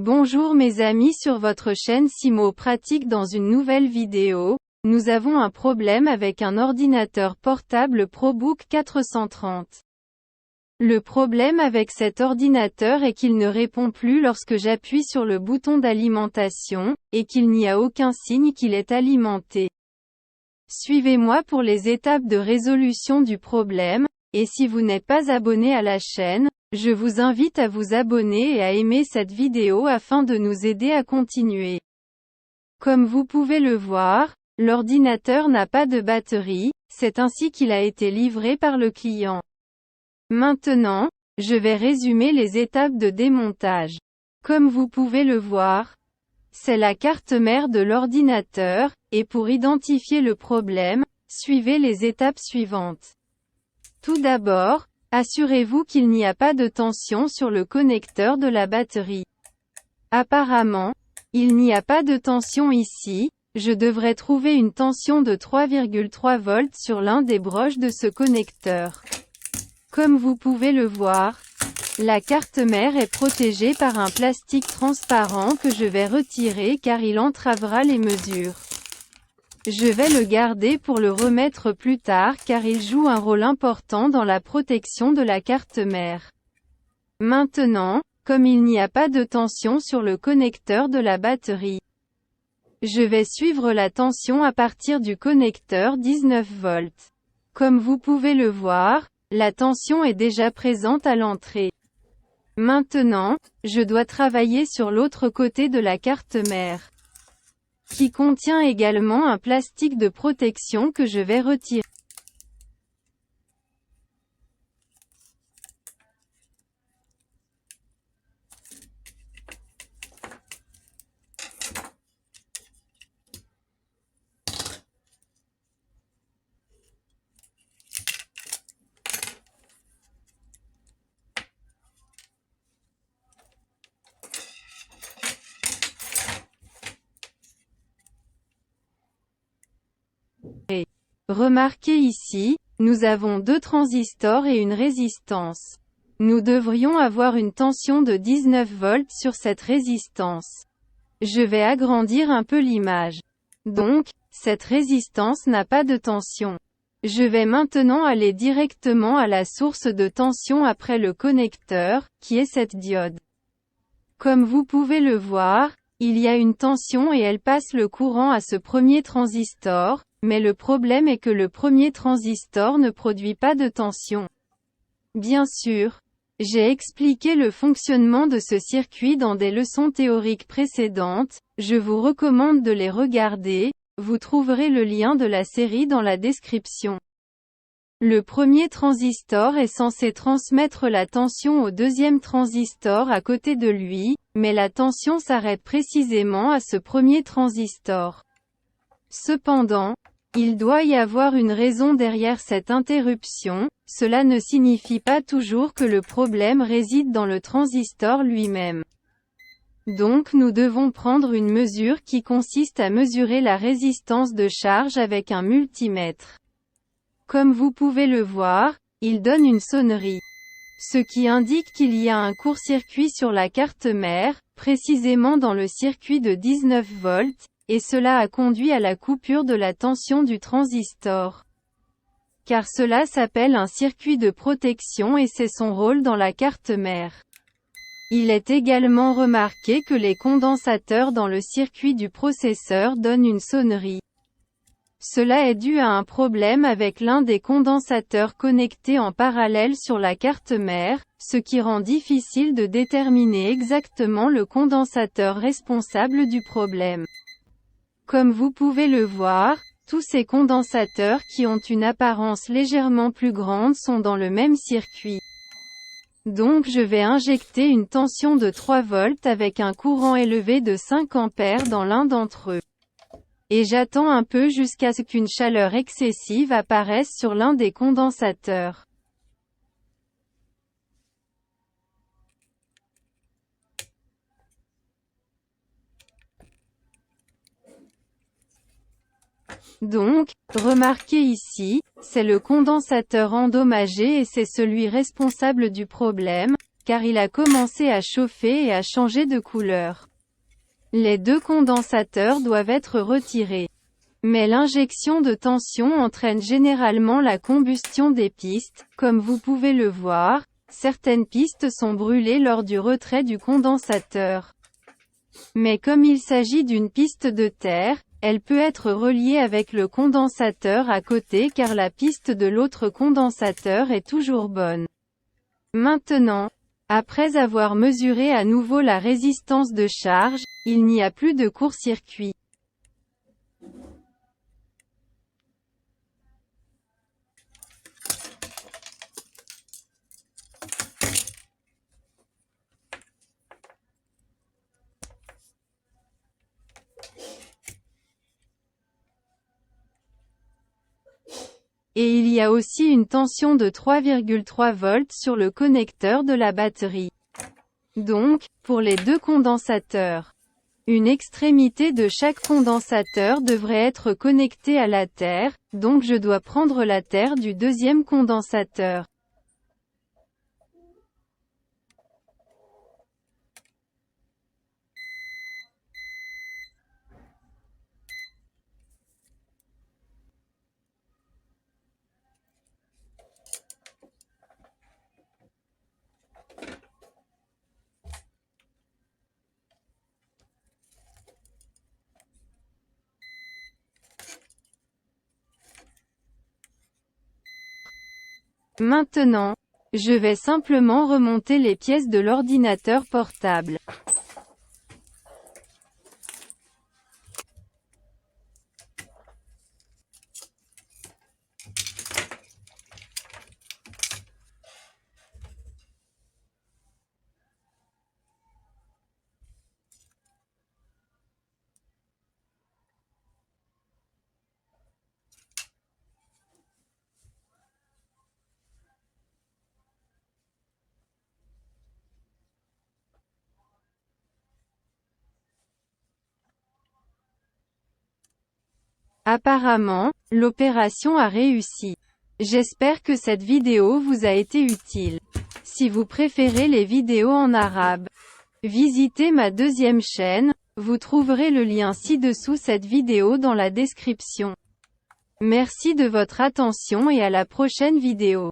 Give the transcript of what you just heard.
Bonjour mes amis sur votre chaîne Simo Pratique. Dans une nouvelle vidéo, nous avons un problème avec un ordinateur portable ProBook 430. Le problème avec cet ordinateur est qu'il ne répond plus lorsque j'appuie sur le bouton d'alimentation, et qu'il n'y a aucun signe qu'il est alimenté. Suivez-moi pour les étapes de résolution du problème, et si vous n'êtes pas abonné à la chaîne, je vous invite à vous abonner et à aimer cette vidéo afin de nous aider à continuer. Comme vous pouvez le voir, l'ordinateur n'a pas de batterie, c'est ainsi qu'il a été livré par le client. Maintenant, je vais résumer les étapes de démontage. Comme vous pouvez le voir, c'est la carte mère de l'ordinateur, et pour identifier le problème, suivez les étapes suivantes. Tout d'abord, assurez-vous qu'il n'y a pas de tension sur le connecteur de la batterie. Apparemment, il n'y a pas de tension ici, je devrais trouver une tension de 3,3 volts sur l'un des broches de ce connecteur. Comme vous pouvez le voir, la carte mère est protégée par un plastique transparent que je vais retirer car il entravera les mesures. Je vais le garder pour le remettre plus tard car il joue un rôle important dans la protection de la carte mère. Maintenant, comme il n'y a pas de tension sur le connecteur de la batterie, je vais suivre la tension à partir du connecteur 19 volts. Comme vous pouvez le voir, la tension est déjà présente à l'entrée. Maintenant, je dois travailler sur l'autre côté de la carte mère, qui contient également un plastique de protection que je vais retirer. Remarquez ici, nous avons deux transistors et une résistance. Nous devrions avoir une tension de 19 volts sur cette résistance. Je vais agrandir un peu l'image. Donc, cette résistance n'a pas de tension. Je vais maintenant aller directement à la source de tension après le connecteur, qui est cette diode. Comme vous pouvez le voir, il y a une tension et elle passe le courant à ce premier transistor, mais le problème est que le premier transistor ne produit pas de tension. Bien sûr, j'ai expliqué le fonctionnement de ce circuit dans des leçons théoriques précédentes, je vous recommande de les regarder, vous trouverez le lien de la série dans la description. Le premier transistor est censé transmettre la tension au deuxième transistor à côté de lui, mais la tension s'arrête précisément à ce premier transistor. Cependant, il doit y avoir une raison derrière cette interruption, cela ne signifie pas toujours que le problème réside dans le transistor lui-même. Donc nous devons prendre une mesure qui consiste à mesurer la résistance de charge avec un multimètre. Comme vous pouvez le voir, il donne une sonnerie, ce qui indique qu'il y a un court-circuit sur la carte mère, précisément dans le circuit de 19 volts, et cela a conduit à la coupure de la tension du transistor. Car cela s'appelle un circuit de protection et c'est son rôle dans la carte mère. Il est également remarqué que les condensateurs dans le circuit du processeur donnent une sonnerie. Cela est dû à un problème avec l'un des condensateurs connectés en parallèle sur la carte mère, ce qui rend difficile de déterminer exactement le condensateur responsable du problème. Comme vous pouvez le voir, tous ces condensateurs qui ont une apparence légèrement plus grande sont dans le même circuit. Donc je vais injecter une tension de 3 volts avec un courant élevé de 5 ampères dans l'un d'entre eux. Et j'attends un peu jusqu'à ce qu'une chaleur excessive apparaisse sur l'un des condensateurs. Donc, remarquez ici, c'est le condensateur endommagé et c'est celui responsable du problème, car il a commencé à chauffer et à changer de couleur. Les deux condensateurs doivent être retirés. Mais l'injection de tension entraîne généralement la combustion des pistes, comme vous pouvez le voir, certaines pistes sont brûlées lors du retrait du condensateur. Mais comme il s'agit d'une piste de terre, elle peut être reliée avec le condensateur à côté car la piste de l'autre condensateur est toujours bonne. Maintenant, après avoir mesuré à nouveau la résistance de charge, il n'y a plus de court-circuit. Et il y a aussi une tension de 3,3 volts sur le connecteur de la batterie. Donc, pour les deux condensateurs, une extrémité de chaque condensateur devrait être connectée à la terre, donc je dois prendre la terre du deuxième condensateur. Maintenant, je vais simplement remonter les pièces de l'ordinateur portable. Apparemment, l'opération a réussi. J'espère que cette vidéo vous a été utile. Si vous préférez les vidéos en arabe, visitez ma deuxième chaîne, vous trouverez le lien ci-dessous cette vidéo dans la description. Merci de votre attention et à la prochaine vidéo.